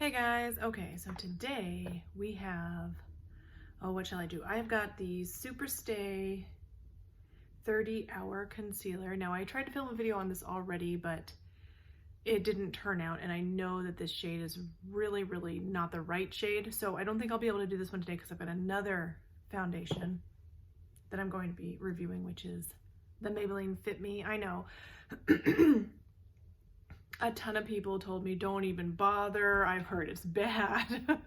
Hey guys, okay, so today we have, what shall I do? I've got the ColorStay 30-hour concealer. Now I tried to film a video on this already, but it didn't turn out, and I know that this shade is really not the right shade, so I don't think I'll be able to do this one today because I've got another foundation that I'm going to be reviewing, which is the Maybelline Fit Me. I know. A ton of people told me don't even bother. I've heard it's bad,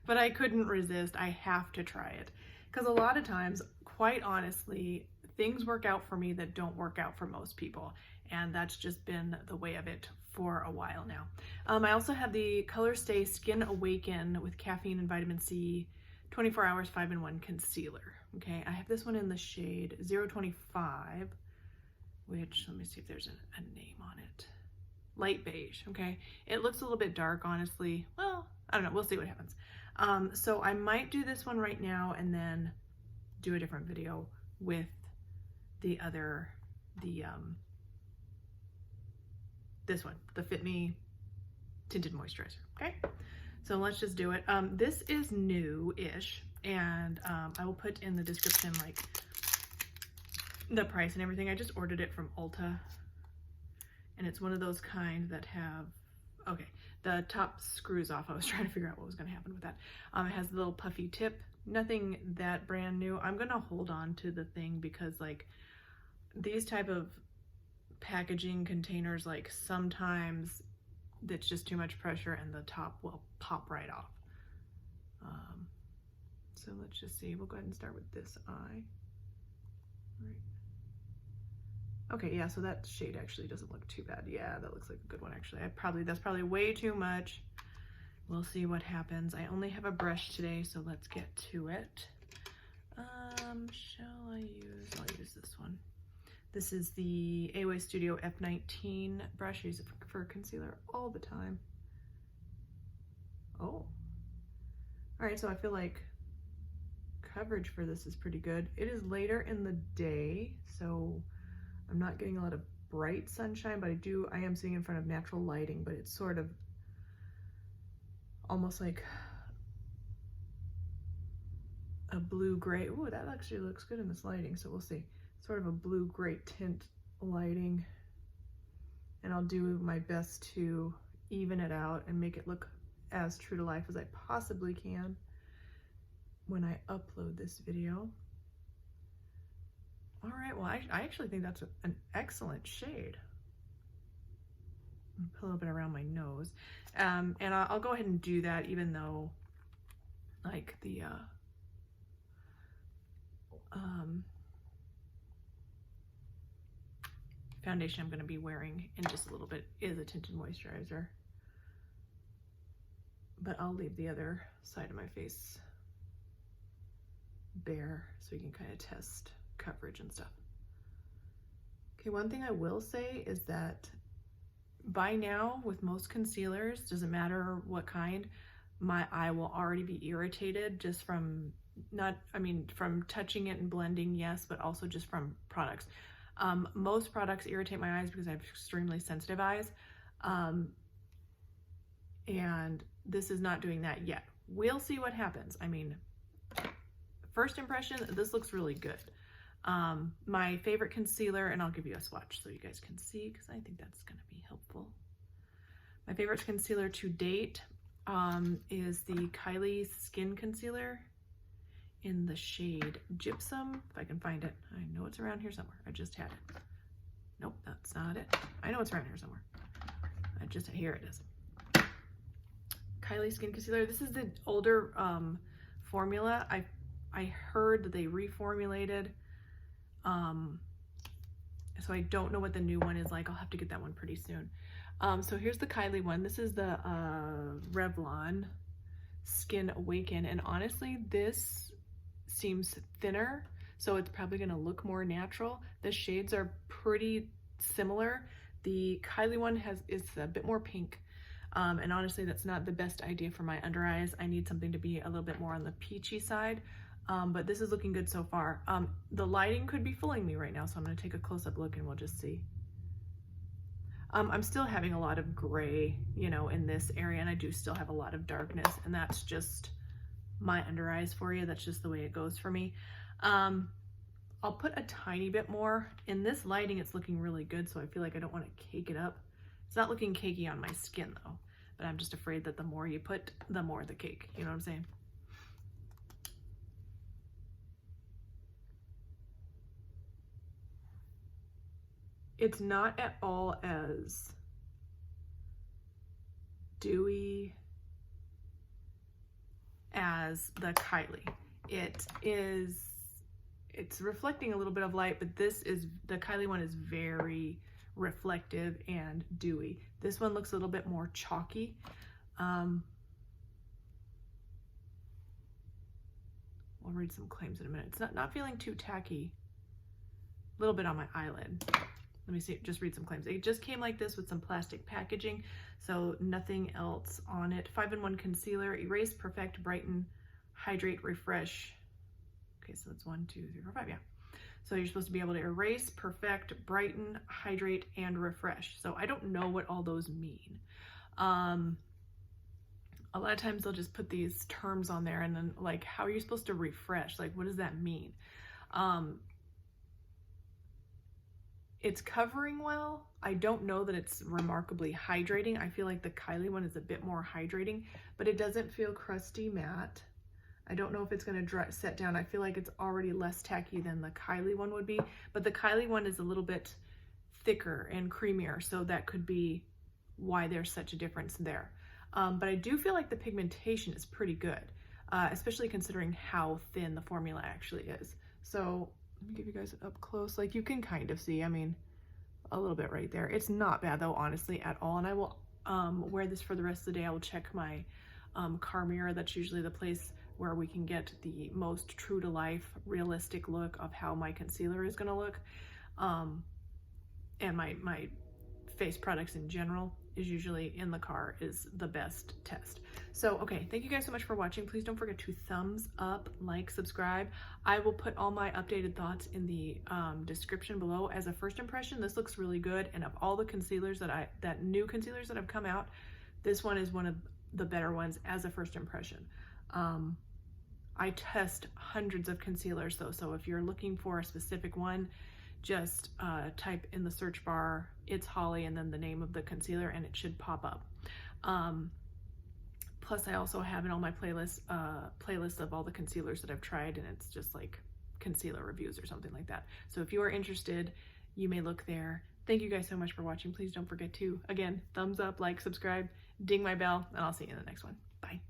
but I couldn't resist. I have to try it because a lot of times, quite honestly, things work out for me that don't work out for most people, and that's just been the way of it for a while now. I also have the ColorStay Skin Awaken with caffeine and vitamin C 24 hours 5-in-1 concealer. Okay, I have this one in the shade 025, which, let me see if there's a name on it. Light beige. Okay, it looks a little bit dark, honestly. Well, I don't know, we'll see what happens. So I might do this one right now and then do a different video with the other, this one, the Fit Me Tinted Moisturizer. Okay, so let's just do it. This is new-ish, and I will put in the description like the price and everything. I just ordered it from Ulta. And it's one of those kind that have, okay, the top screws off. I was trying to figure out what was going to happen with that. It has a little puffy tip, nothing that brand new. I'm going to hold on to the thing because like these type of packaging containers, like sometimes it's just too much pressure and the top will pop right off. So let's just see. We'll go ahead and start with this eye. Right. Okay, yeah, so that shade actually doesn't look too bad. Yeah, that looks like a good one actually. That's probably way too much. We'll see what happens. I only have a brush today, so let's get to it. I'll use this one. This is the Awaken Studio F19 brush. I use it for concealer all the time. Oh. All right, so I feel like coverage for this is pretty good. It is later in the day, so I'm not getting a lot of bright sunshine, but I am sitting in front of natural lighting, but it's sort of almost like a blue-gray. Ooh, that actually looks good in this lighting, so we'll see. Sort of a blue-gray tint lighting, and I'll do my best to even it out and make it look as true to life as I possibly can when I upload this video. All right, well, I actually think that's an excellent shade. Put a little bit around my nose. And I'll go ahead and do that even though like the foundation I'm going to be wearing in just a little bit is a tinted moisturizer. But I'll leave the other side of my face bare so you can kind of test coverage and stuff. Okay, one thing I will say is that by now with most concealers, doesn't matter what kind, my eye will already be irritated just from from touching it and blending, yes, but also just from products. Most products irritate my eyes because I have extremely sensitive eyes, and this is not doing that yet. We'll see what happens. I mean, first impression, this looks really good. My favorite concealer, and I'll give you a swatch so you guys can see because I think that's going to be helpful. My favorite concealer to date is the Kylie Skin Concealer in the shade Gypsum, if I can find it. I know it's around here somewhere. I just had it. Nope, that's not it. I know it's around here somewhere. Here it is. Kylie Skin Concealer. This is the older formula. I heard that they reformulated. So I don't know what the new one is like. I'll have to get that one pretty soon. So here's the Kylie one. This is the Revlon Skin Awaken, and honestly, this seems thinner, so it's probably gonna look more natural. The shades are pretty similar. The Kylie one is a bit more pink, and honestly, that's not the best idea for my under eyes. I need something to be a little bit more on the peachy side. But this is looking good so far. The lighting could be fooling me right now, so I'm going to take a close-up look and we'll just see. I'm still having a lot of gray, you know, in this area, and I do still have a lot of darkness, and that's just my under eyes for you. That's just the way it goes for me. I'll put a tiny bit more. In this lighting, it's looking really good, so I feel like I don't want to cake it up. It's not looking cakey on my skin though, but I'm just afraid that the more you put, the more the cake. You know what I'm saying? It's not at all as dewy as the Kylie. It's reflecting a little bit of light, but the Kylie one is very reflective and dewy. This one looks a little bit more chalky. We'll read some claims in a minute. It's not feeling too tacky. A little bit on my eyelid. Let me see, just read some claims. It just came like this with some plastic packaging, so nothing else on it. 5-in-1 concealer, erase, perfect, brighten, hydrate, refresh. Okay, so it's 1, 2, 3, 4, 5, yeah. So you're supposed to be able to erase, perfect, brighten, hydrate, and refresh. So I don't know what all those mean. A lot of times they'll just put these terms on there and then like, how are you supposed to refresh? Like, what does that mean? It's covering well. I don't know that it's remarkably hydrating. I feel like the Kylie one is a bit more hydrating, but it doesn't feel crusty matte. I don't know if it's going to set down. I feel like it's already less tacky than the Kylie one would be, but the Kylie one is a little bit thicker and creamier, so that could be why there's such a difference there. But I do feel like the pigmentation is pretty good, especially considering how thin the formula actually is. So let me give you guys it up close. Like, you can kind of see, I mean, a little bit right there. It's not bad though, honestly, at all. And I will wear this for the rest of the day. I will check my car mirror. That's usually the place where we can get the most true to life, realistic look of how my concealer is gonna look. And my face products in general is usually in the car is the best test. So, okay, thank you guys so much for watching. Please don't forget to thumbs up, like, subscribe. I will put all my updated thoughts in the description below. As a first impression, this looks really good. And of all the concealers that new concealers that have come out, this one is one of the better ones as a first impression. I test hundreds of concealers though, so if you're looking for a specific one, just type in the search bar, "It's Holly," and then the name of the concealer, and it should pop up. Plus, I also have in all my playlists of all the concealers that I've tried, and it's just like concealer reviews or something like that. So if you are interested, you may look there. Thank you guys so much for watching. Please don't forget to, again, thumbs up, like, subscribe, ding my bell, and I'll see you in the next one. Bye.